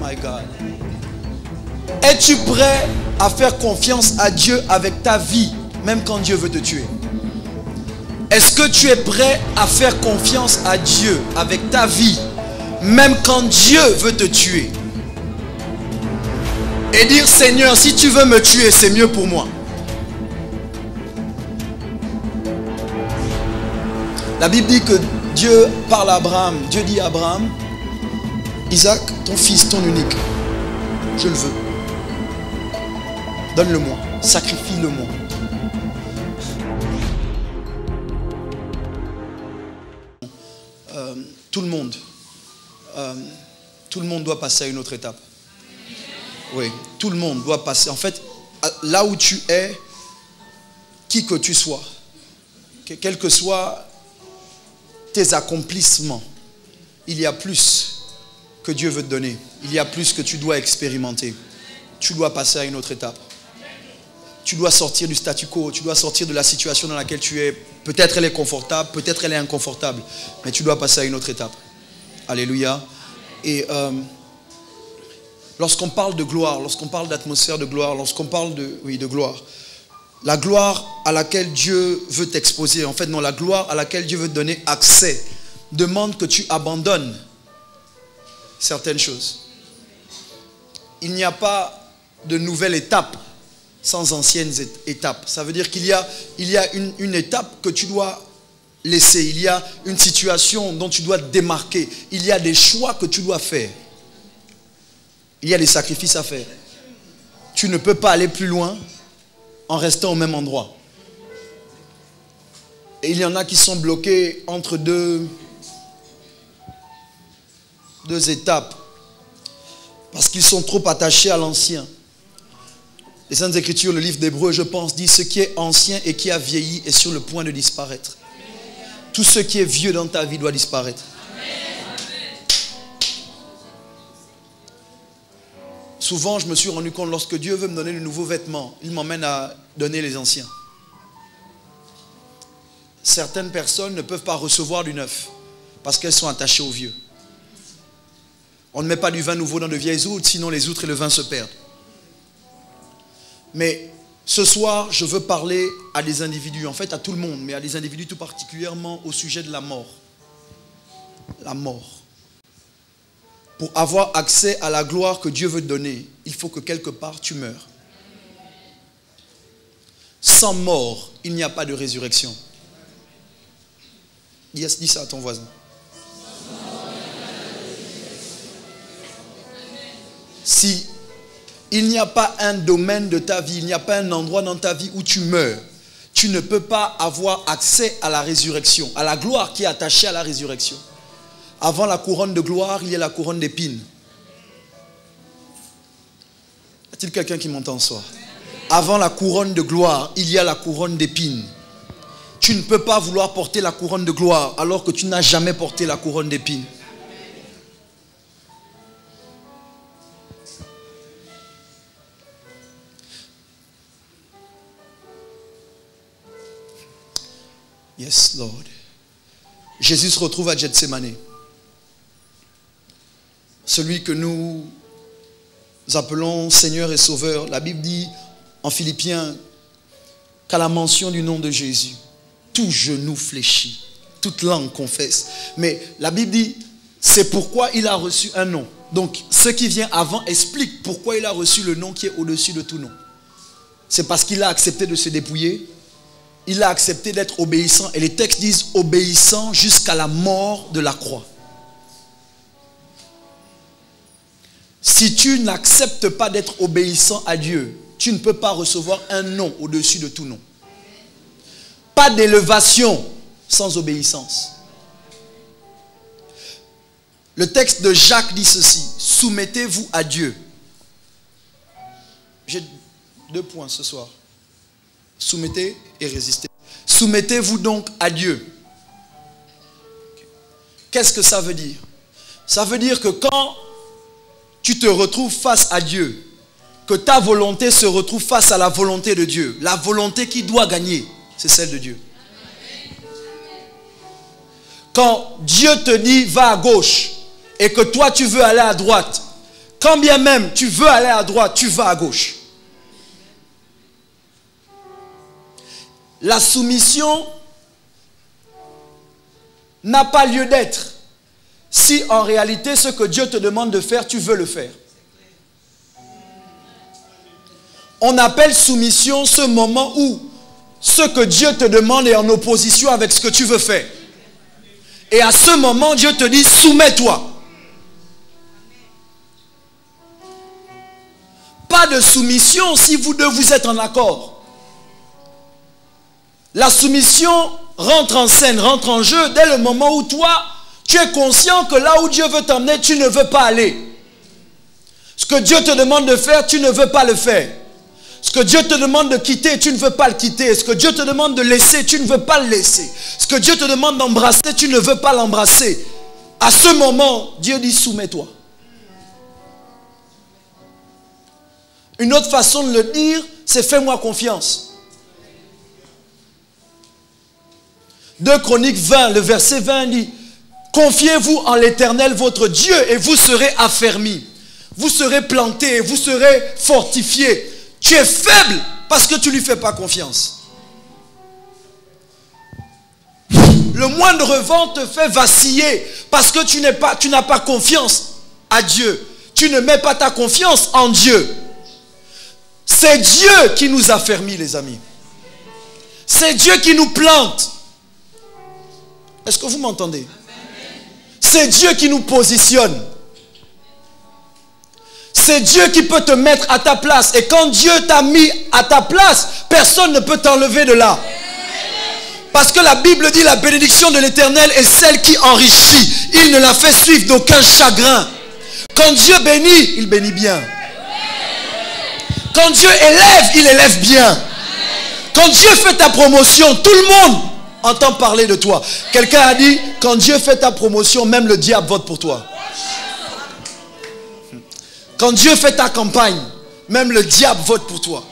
My God. Es-tu prêt à faire confiance à Dieu avec ta vie, même quand Dieu veut te tuer? Est-ce que tu es prêt à faire confiance à Dieu avec ta vie, même quand Dieu veut te tuer? Et dire, Seigneur, si tu veux me tuer, c'est mieux pour moi. La Bible dit que Dieu parle à Abraham. Dieu dit à Abraham, Isaac, ton fils, ton unique, je le veux. Donne-le-moi, sacrifie-le-moi. Tout le monde doit passer à une autre étape. Oui, tout le monde doit passer. En fait, là où tu es, qui que tu sois, quels que soient tes accomplissements, il y a plus que Dieu veut te donner. Il y a plus que tu dois expérimenter. Tu dois passer à une autre étape. Tu dois sortir du statu quo, tu dois sortir de la situation dans laquelle tu es. Peut-être elle est confortable, peut-être elle est inconfortable, mais tu dois passer à une autre étape. Alléluia. Et lorsqu'on parle de gloire, lorsqu'on parle d'atmosphère de gloire, lorsqu'on parle de gloire, la gloire à laquelle Dieu veut t'exposer, en fait non, la gloire à laquelle Dieu veut te donner accès, demande que tu abandonnes certaines choses. Il n'y a pas de nouvelle étape sans anciennes étapes. Ça veut dire qu'il y a une étape que tu dois laisser. Il y a une situation dont tu dois te démarquer. Il y a des choix que tu dois faire. Il y a des sacrifices à faire. Tu ne peux pas aller plus loin en restant au même endroit. Et il y en a qui sont bloqués entre deux étapes parce qu'ils sont trop attachés à l'ancien. Les Saintes Écritures, le livre d'Hébreux, je pense, dit ce qui est ancien et qui a vieilli est sur le point de disparaître. Tout ce qui est vieux dans ta vie doit disparaître. Souvent, je me suis rendu compte, lorsque Dieu veut me donner de nouveaux vêtements, il m'emmène à donner les anciens. Certaines personnes ne peuvent pas recevoir du neuf parce qu'elles sont attachées au vieux. On ne met pas du vin nouveau dans de vieilles outres, sinon les outres et le vin se perdent. Mais ce soir, je veux parler à des individus, en fait à tout le monde, mais à des individus tout particulièrement au sujet de la mort. La mort. Pour avoir accès à la gloire que Dieu veut te donner, il faut que quelque part tu meurs. Sans mort, il n'y a pas de résurrection. Dis ça à ton voisin. Si il n'y a pas un domaine de ta vie, il n'y a pas un endroit dans ta vie où tu meurs, tu ne peux pas avoir accès à la résurrection, à la gloire qui est attachée à la résurrection. Avant la couronne de gloire, il y a la couronne d'épines. Y a-t-il quelqu'un qui m'entend ce soir? Avant la couronne de gloire, il y a la couronne d'épines. Tu ne peux pas vouloir porter la couronne de gloire alors que tu n'as jamais porté la couronne d'épines. Yes, Lord. Jésus se retrouve à Gethsémane. Celui que nous appelons Seigneur et Sauveur. La Bible dit en Philippiens qu'à la mention du nom de Jésus, tout genou fléchit, toute langue confesse. Mais la Bible dit, c'est pourquoi il a reçu un nom. Donc, ce qui vient avant explique pourquoi il a reçu le nom qui est au-dessus de tout nom. C'est parce qu'il a accepté de se dépouiller. Il a accepté d'être obéissant. Et les textes disent obéissant jusqu'à la mort de la croix. Si tu n'acceptes pas d'être obéissant à Dieu, tu ne peux pas recevoir un nom au-dessus de tout nom. Pas d'élévation sans obéissance. Le texte de Jacques dit ceci: soumettez-vous à Dieu. J'ai 2 points ce soir. Soumettez et résistez. Soumettez-vous donc à Dieu. Qu'est-ce que ça veut dire? Ça veut dire que quand tu te retrouves face à Dieu, que ta volonté se retrouve face à la volonté de Dieu, la volonté qui doit gagner, c'est celle de Dieu. Quand Dieu te dit va à gauche et que toi tu veux aller à droite, Quand bien même tu veux aller à droite, tu vas à gauche. La soumission n'a pas lieu d'être si en réalité ce que Dieu te demande de faire, tu veux le faire. On appelle soumission ce moment où ce que Dieu te demande est en opposition avec ce que tu veux faire. Et à ce moment, Dieu te dit, soumets-toi. Pas de soumission si vous deux vous êtes en accord. La soumission rentre en scène, rentre en jeu dès le moment où toi, tu es conscient que là où Dieu veut t'emmener, tu ne veux pas aller. Ce que Dieu te demande de faire, tu ne veux pas le faire. Ce que Dieu te demande de quitter, tu ne veux pas le quitter. Ce que Dieu te demande de laisser, tu ne veux pas le laisser. Ce que Dieu te demande d'embrasser, tu ne veux pas l'embrasser. À ce moment, Dieu dit, soumets-toi. Une autre façon de le dire, c'est fais-moi confiance. 2 Chroniques 20, le verset 20 dit, confiez-vous en l'Éternel votre Dieu et vous serez affermis. Vous serez plantés, vous serez fortifiés. Tu es faible parce que tu ne lui fais pas confiance. Le moindre vent te fait vaciller parce que tu n'as pas confiance à Dieu. Tu ne mets pas ta confiance en Dieu. C'est Dieu qui nous affermit, les amis. C'est Dieu qui nous plante. Est-ce que vous m'entendez? C'est Dieu qui nous positionne. C'est Dieu qui peut te mettre à ta place. Et quand Dieu t'a mis à ta place, personne ne peut t'enlever de là. Parce que la Bible dit la bénédiction de l'Éternel est celle qui enrichit. Il ne la fait suivre d'aucun chagrin. Quand Dieu bénit, il bénit bien. Quand Dieu élève, il élève bien. Quand Dieu fait ta promotion, tout le monde entend parler de toi. Quelqu'un a dit, quand Dieu fait ta promotion, même le diable vote pour toi. Quand Dieu fait ta campagne, même le diable vote pour toi.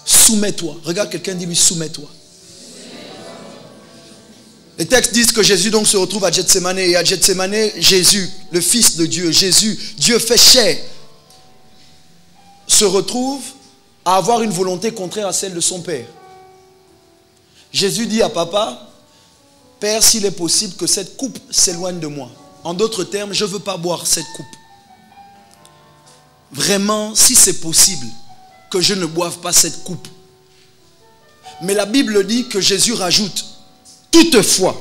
Soumets-toi. Regarde quelqu'un, dis-lui, soumets-toi. Les textes disent que Jésus donc se retrouve à Gethsémane. Et à Gethsémane, Jésus, le Fils de Dieu, Jésus, Dieu fait chair, se retrouve à avoir une volonté contraire à celle de son Père. Jésus dit à Papa, Père, s'il est possible que cette coupe s'éloigne de moi. En d'autres termes, je ne veux pas boire cette coupe. Vraiment, si c'est possible que je ne boive pas cette coupe. Mais la Bible dit que Jésus rajoute, toutefois,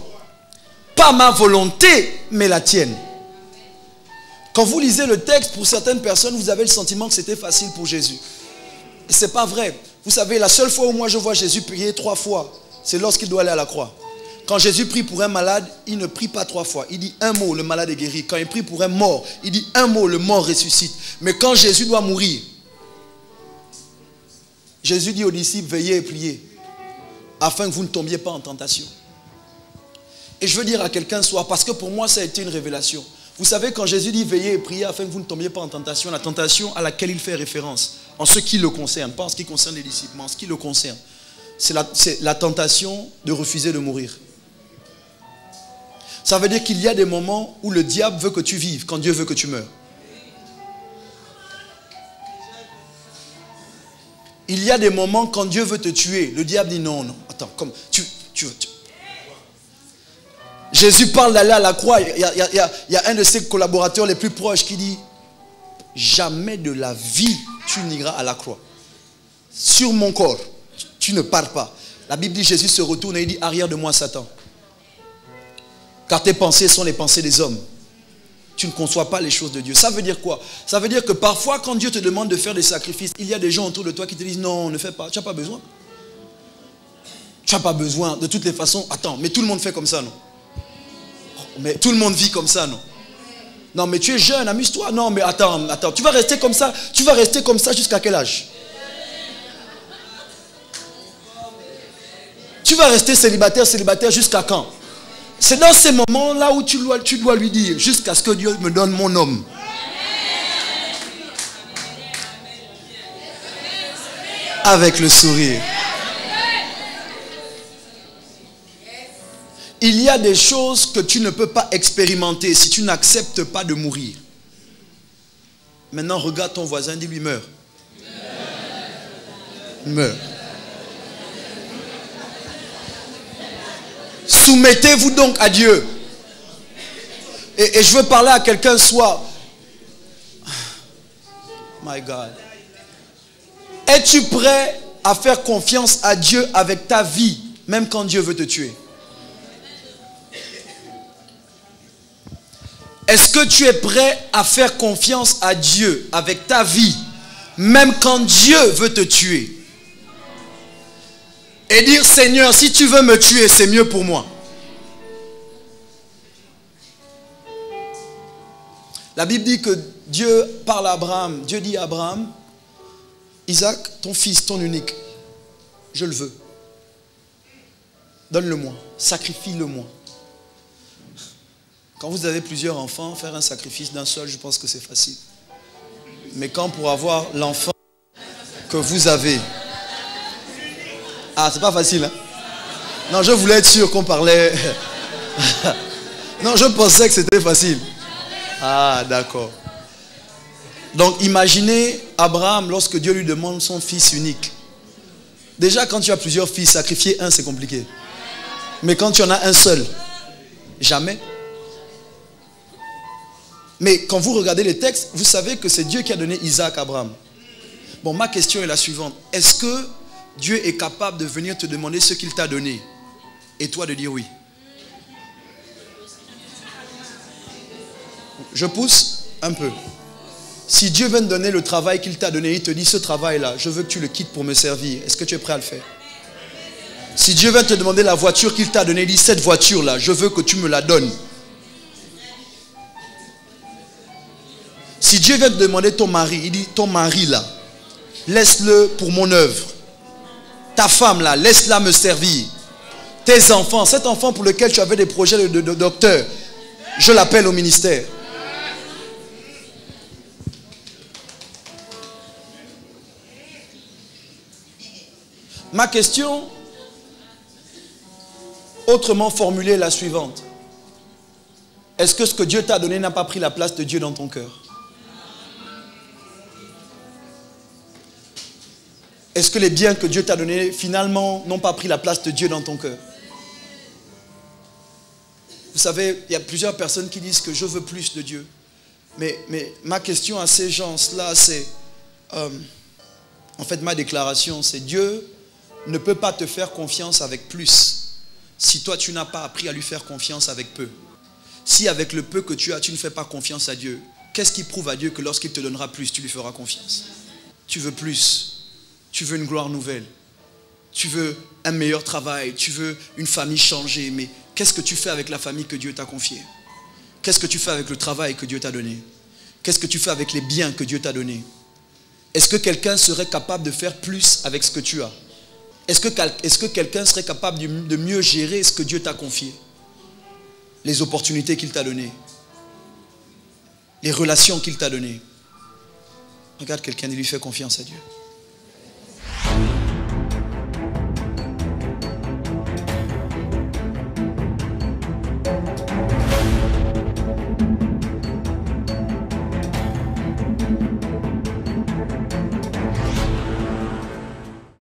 pas ma volonté, mais la tienne. Quand vous lisez le texte, pour certaines personnes, vous avez le sentiment que c'était facile pour Jésus. Et ce n'est pas vrai. Vous savez, la seule fois où moi je vois Jésus prier 3 fois, c'est lorsqu'il doit aller à la croix. Quand Jésus prie pour un malade, il ne prie pas 3 fois. Il dit un mot, le malade est guéri. Quand il prie pour un mort, il dit un mot, le mort ressuscite. Mais quand Jésus doit mourir, Jésus dit aux disciples, veillez et priez, afin que vous ne tombiez pas en tentation. Et je veux dire à quelqu'un ce soir, parce que pour moi ça a été une révélation. Vous savez, quand Jésus dit veillez et priez afin que vous ne tombiez pas en tentation, la tentation à laquelle il fait référence, en ce qui le concerne, pas en ce qui concerne les disciples, mais en ce qui le concerne, c'est la tentation de refuser de mourir. Ça veut dire qu'il y a des moments où le diable veut que tu vives quand Dieu veut que tu meurs. Il y a des moments quand Dieu veut te tuer, le diable dit non, non, attends, comme tu Jésus parle d'aller à la croix. Il y a un de ses collaborateurs les plus proches qui dit, jamais de la vie tu n'iras à la croix. Sur mon corps, tu ne pars pas. La Bible dit, Jésus se retourne et il dit, arrière de moi Satan. Car tes pensées sont les pensées des hommes. Tu ne conçois pas les choses de Dieu. Ça veut dire quoi? Ça veut dire que parfois quand Dieu te demande de faire des sacrifices, il y a des gens autour de toi qui te disent, non, ne fais pas, tu n'as pas besoin. Tu n'as pas besoin, de toutes les façons, attends, mais tout le monde fait comme ça, non? Mais tout le monde vit comme ça, non? Non, mais tu es jeune, amuse-toi. Non, mais attends, tu vas rester comme ça. Tu vas rester comme ça jusqu'à quel âge? Tu vas rester célibataire jusqu'à quand? C'est dans ces moments-là où tu dois lui dire, jusqu'à ce que Dieu me donne mon homme. Avec le sourire. Il y a des choses que tu ne peux pas expérimenter si tu n'acceptes pas de mourir. Maintenant, regarde ton voisin, dis-lui, meurs. Meurs. Soumettez-vous donc à Dieu. Et je veux parler à quelqu'un ce soir. My God. Es-tu prêt à faire confiance à Dieu avec ta vie, même quand Dieu veut te tuer? Est-ce que tu es prêt à faire confiance à Dieu avec ta vie, même quand Dieu veut te tuer? Et dire, Seigneur, si tu veux me tuer, c'est mieux pour moi. La Bible dit que Dieu parle à Abraham. Dieu dit à Abraham, Isaac, ton fils, ton unique, je le veux. Donne-le-moi, sacrifie-le-moi. Quand vous avez plusieurs enfants, faire un sacrifice d'un seul, je pense que c'est facile. Mais quand pour avoir l'enfant que vous avez... Ah, c'est pas facile, hein? Non, je voulais être sûr qu'on parlait... Non, je pensais que c'était facile. Ah, d'accord. Donc, imaginez Abraham lorsque Dieu lui demande son fils unique. Déjà, quand tu as plusieurs fils, sacrifier un, c'est compliqué. Mais quand tu en as un seul, jamais. Mais quand vous regardez les textes, vous savez que c'est Dieu qui a donné Isaac à Abraham. Bon, ma question est la suivante. Est-ce que Dieu est capable de venir te demander ce qu'il t'a donné et toi de dire oui? Je pousse un peu. Si Dieu vient te donner le travail qu'il t'a donné, il te dit ce travail-là, je veux que tu le quittes pour me servir. Est-ce que tu es prêt à le faire? Si Dieu vient te demander la voiture qu'il t'a donnée, il dit cette voiture-là, je veux que tu me la donnes. Si Dieu vient te demander ton mari, il dit ton mari là, laisse-le pour mon œuvre. Ta femme là, laisse-la me servir. Tes enfants, cet enfant pour lequel tu avais des projets de docteur, je l'appelle au ministère. Ma question, autrement formulée, est la suivante. Est-ce que ce que Dieu t'a donné n'a pas pris la place de Dieu dans ton cœur? Est-ce que les biens que Dieu t'a donnés, finalement, n'ont pas pris la place de Dieu dans ton cœur? Vous savez, il y a plusieurs personnes qui disent que je veux plus de Dieu. Mais ma question à ces gens-là, c'est... en fait, ma déclaration, c'est Dieu ne peut pas te faire confiance avec plus si toi, tu n'as pas appris à lui faire confiance avec peu. Si avec le peu que tu as, tu ne fais pas confiance à Dieu, qu'est-ce qui prouve à Dieu que lorsqu'il te donnera plus, tu lui feras confiance? Tu veux plus. Tu veux une gloire nouvelle. Tu veux un meilleur travail. Tu veux une famille changée. Mais qu'est-ce que tu fais avec la famille que Dieu t'a confiée? Qu'est-ce que tu fais avec le travail que Dieu t'a donné? Qu'est-ce que tu fais avec les biens que Dieu t'a donnés? Est-ce que quelqu'un serait capable de faire plus avec ce que tu as? Est-ce que quelqu'un serait capable de mieux gérer ce que Dieu t'a confié? Les opportunités qu'il t'a données. Les relations qu'il t'a données. Regarde quelqu'un et lui fait confiance à Dieu.